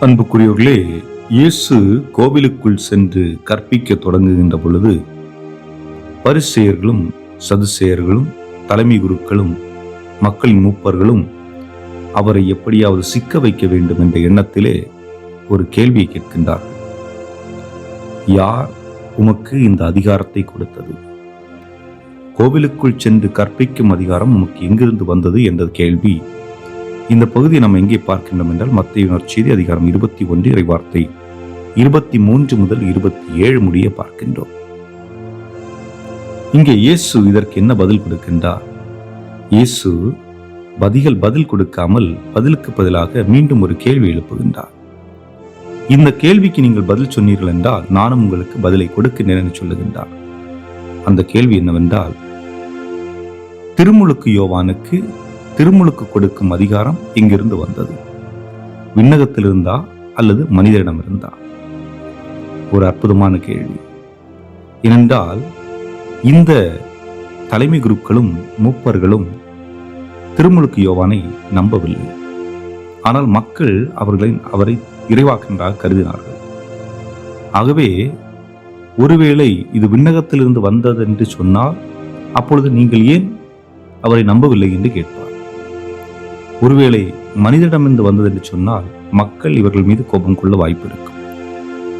அன்புக்குரியவர்களே, இயேசு கோவிலுக்குள் சென்று கற்பிக்க தொடங்குகின்ற பொழுது பரிசேயர்களும் சதுசேயர்களும் தலைமை குருக்களும் மக்களின் மூப்பர்களும் அவரை எப்படியாவது சிக்க வைக்க வேண்டும் என்ற எண்ணத்திலே ஒரு கேள்வியை கேட்கின்றார்கள். யார் உமக்கு இந்த அதிகாரத்தை கொடுத்தது? கோவிலுக்குள் சென்று கற்பிக்கும் அதிகாரம் உமக்கு எங்கிருந்து வந்தது என்ற கேள்வி. இந்த பகுதியை நாம் எங்கே பார்க்கின்றோம் என்றால் மத்தேயு நற்செய்தி அதிகாரம் 21 இறைவார்த்தை 23 முதல் 27 முடிய பார்க்கின்றோம். இங்கே இயேசு இதற்கு என்ன பதில் கொடுக்கின்றார்? இயேசு பதில் கொடுக்காமல் பதிலுக்கு பதிலாக மீண்டும் ஒரு கேள்வி எழுப்புகின்றார். இந்த கேள்விக்கு நீங்கள் பதில் சொன்னீர்கள் என்றால் நானும் உங்களுக்கு பதிலை கொடுக்கின்றேன் என்று சொல்லுகின்றார். அந்த கேள்வி என்னவென்றால், திருமுழுக்கு யோவானுக்கு திருமுழுக்கு கொடுக்கும் அதிகாரம் எங்கிருந்து வந்தது? விண்ணகத்தில் இருந்தா அல்லது மனிதரிடம் இருந்தா? ஒரு அற்புதமான கேள்வி. ஏனென்றால் இந்த தலைமை குருக்களும் மூப்பர்களும் திருமுழுக்கு யோவானை நம்பவில்லை. ஆனால் மக்கள் அவரை இறைவாக்கினராக கருதினார்கள். ஆகவே ஒருவேளை இது விண்ணகத்திலிருந்து வந்தது என்று சொன்னால் அப்பொழுது நீங்கள் ஏன் அவரை நம்பவில்லை என்று கேட்பார். ஒருவேளை மனிதனிடமிருந்து வந்தது என்று சொன்னால் மக்கள் இவர்கள் மீது கோபம் கொள்ள வாய்ப்பு இருக்கும்.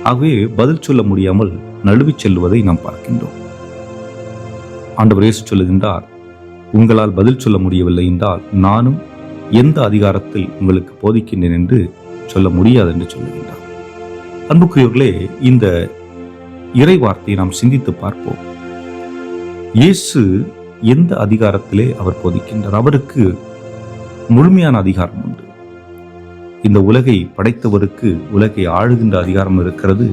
ஆகவே பதில் சொல்ல முடியாமல் நழுவிச் செல்வதை நாம் பார்க்கின்றோம். ஆண்டவர் இயேசு சொல்லுகின்றார், உங்களால் பதில் சொல்ல முடியவில்லை என்றால் நானும் எந்த அதிகாரத்தில் உங்களுக்கு போதிக்கின்றேன் என்று சொல்ல முடியாது என்று சொல்லுகின்றார். அன்புக்குரியவர்களே, இந்த இறை வார்த்தையை நாம் சிந்தித்து பார்ப்போம். இயேசு எந்த அதிகாரத்திலே அவர் போதிக்கின்றார்? அவருக்கு முழுமையான அதிகாரம் உண்டு. இந்த உலகை படைத்தவருக்கு உலகை ஆளுகின்ற அதிகாரம் இருக்கிறது.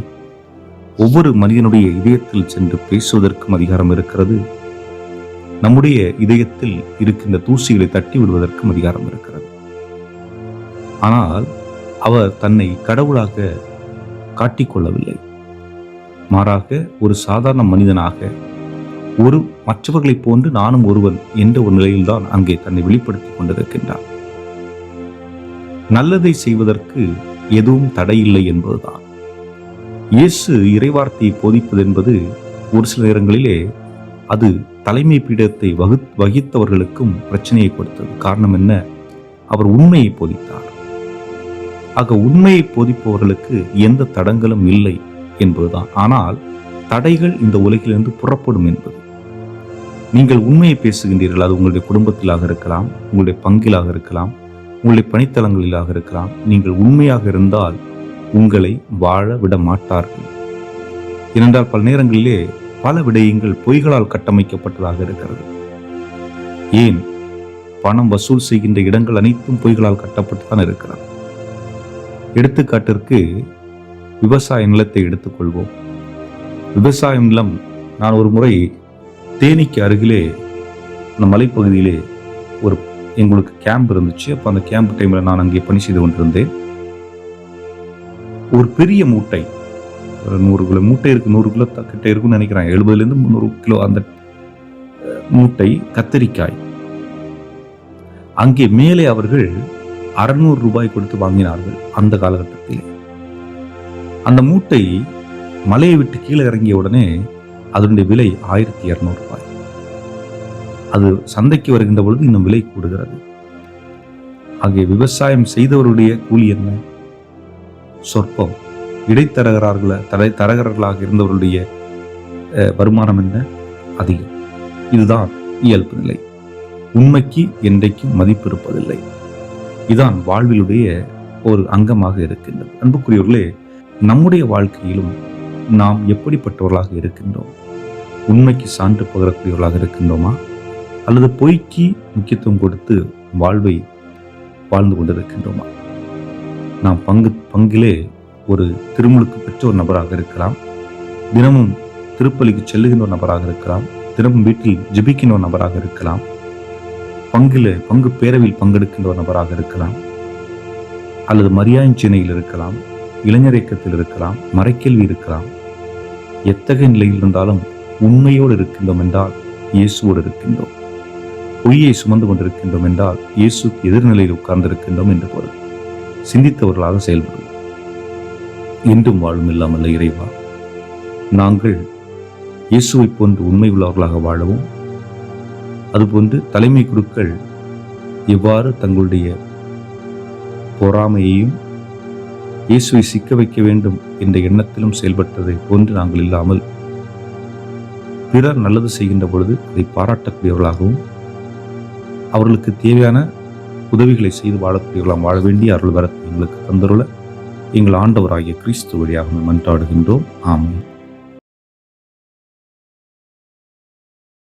ஒவ்வொரு மனிதனுடைய இதயத்தில் சென்று பேசுவதற்கும் அதிகாரம் இருக்கிறது. நம்முடைய இதயத்தில் இருக்கின்ற தூசிகளை தட்டி விடுவதற்கும் அதிகாரம் இருக்கிறது. ஆனால் அவர் தன்னை கடவுளாக காட்டிக்கொள்ளவில்லை. மாறாக ஒரு சாதாரண மனிதனாக ஒரு மற்றவர்களைப் போன்று நானும் ஒருவன் என்ற ஒரு நிலையில்தான் அங்கே தன்னை வெளிப்படுத்திக் கொண்டிருக்கின்றார். நல்லதை செய்வதற்கு எதுவும் தடையில்லை என்பதுதான். இயேசு இறைவார்த்தையை போதிப்பது என்பது ஒரு சில நேரங்களிலே அது தலைமை பீடத்தை வகித்தவர்களுக்கும் பிரச்சனையை கொடுத்தது. காரணம் என்ன? அவர் உண்மையை போதித்தார். ஆக உண்மையை போதிப்பவர்களுக்கு எந்த தடங்களும் இல்லை என்பதுதான். ஆனால் தடைகள் இந்த உலகிலிருந்து புறப்படும் என்பது. நீங்கள் உண்மையை பேசுகின்றீர்கள், அது உங்களுடைய குடும்பத்திலாக இருக்கலாம், உங்களுடைய பங்கிலாக இருக்கலாம், உங்களுடைய பணித்தளங்களிலாக இருக்கலாம். நீங்கள் உண்மையாக இருந்தால் உங்களை வாழ விட மாட்டார்கள். ஏனென்றால் பல நேரங்களிலே பல விடயங்கள் பொய்களால் கட்டமைக்கப்பட்டதாக இருக்கிறது. ஏன்? பணம் வசூல் செய்கின்ற இடங்கள் அனைத்தும் பொய்களால் கட்டப்பட்டுதான் இருக்கிறது. எடுத்துக்காட்டிற்கு விவசாய நிலத்தை எடுத்துக்கொள்வோம். விவசாய நிலம், நான் ஒரு முறை தேனிக்கு அருகிலே அந்த மலைப்பகுதியிலே ஒரு எங்களுக்கு கேம்ப் இருந்துச்சு. அப்போ அந்த கேம்ப் டைமில் நான் அங்கே பணி செய்து கொண்டிருந்தேன். ஒரு பெரிய மூட்டை, ஒரு 100 கிலோ மூட்டை இருக்கு, 100 கிலோ கிட்ட இருக்குன்னு நினைக்கிறேன், 70 300 கிலோ அந்த மூட்டை கத்தரிக்காய். அங்கே மேலே அவர்கள் 600 ரூபாய் கொடுத்து வாங்கினார்கள். அந்த காலகட்டத்திலே அந்த மூட்டை மலையை விட்டு கீழே இறங்கிய உடனே அதனுடைய விலை 1200 ரூபாய். அது சந்தைக்கு வருகின்ற பொழுது இன்னும் விலை கூடுகிறது. ஆகிய விவசாயம் செய்தவருடைய கூலி என்ன? சொற்பம். இடைத்தரகர்களாக இருந்தவருடைய வருமானம் என்ன? அதிகம். இதுதான் இயல்பு நிலை. உண்மைக்கு என்றைக்கும் மதிப்பு இருப்பதில்லை. இதுதான் வாழ்விலுடைய ஒரு அங்கமாக இருக்கின்றது. அன்புக்குரியவர்களே, நம்முடைய வாழ்க்கையிலும் நாம் எப்படிப்பட்டவர்களாக இருக்கின்றோம்? உண்மைக்கு சான்று பகரக்கூடியவர்களாக இருக்கின்றோமா? அல்லது பொய்க்கு முக்கியத்துவம் கொடுத்து வாழ்வை வாழ்ந்து கொண்டிருக்கின்றோமா? நாம் பங்கிலே ஒரு திருமுழுக்கு பெற்ற ஒரு நபராக இருக்கலாம், தினமும் திருப்பலிக்கு செல்லுகின்ற ஒரு நபராக இருக்கலாம், தினமும் வீட்டில் ஜெபிக்கின்ற ஒரு நபராக இருக்கலாம், பங்கு பேரவையில் பங்கெடுக்கின்ற ஒரு நபராக இருக்கலாம், அல்லது மரியாயின் சினையில் இருக்கலாம், இளைஞர் இயக்கத்தில் இருக்கலாம், மறைக்கல்வி இருக்கலாம். எத்தகைய நிலையில் இருந்தாலும் உண்மையோடு இருக்கின்றோம் என்றால் இயேசுவோடு இருக்கின்றோம். பொய்யை சுமந்து கொண்டிருக்கின்றோம் என்றால் இயேசுக்கு எதிர்நிலையில் உட்கார்ந்திருக்கின்றோம் என்று பொருள். சிந்தித்தவர்களாக செயல்படுவோம். என்றும் வாழும் இல்லாமல்ல இறைவா, நாங்கள் இயேசுவை போன்று உண்மை உள்ளவர்களாக வாழவும், அதுபோன்று தலைமை குருக்கள் எவ்வாறு தங்களுடைய பொறாமையையும் இயேசுவை சிக்க வைக்க வேண்டும் என்ற எண்ணத்திலும் செயல்பட்டதை போன்று நாங்கள் இல்லாமல், பிறர் நல்லது செய்கின்ற பொழுது அதை பாராட்டக்கூடியவர்களாகவும் அவர்களுக்கு தேவையான உதவிகளை செய்து வாழக்கூடியவர்களாம் வாழ வேண்டிய அருள் வரத்தை எங்களுக்கு தந்தருள எங்கள் ஆண்டவராகிய கிறிஸ்து வழியாக மன்றாடுகின்றோம். ஆமென்.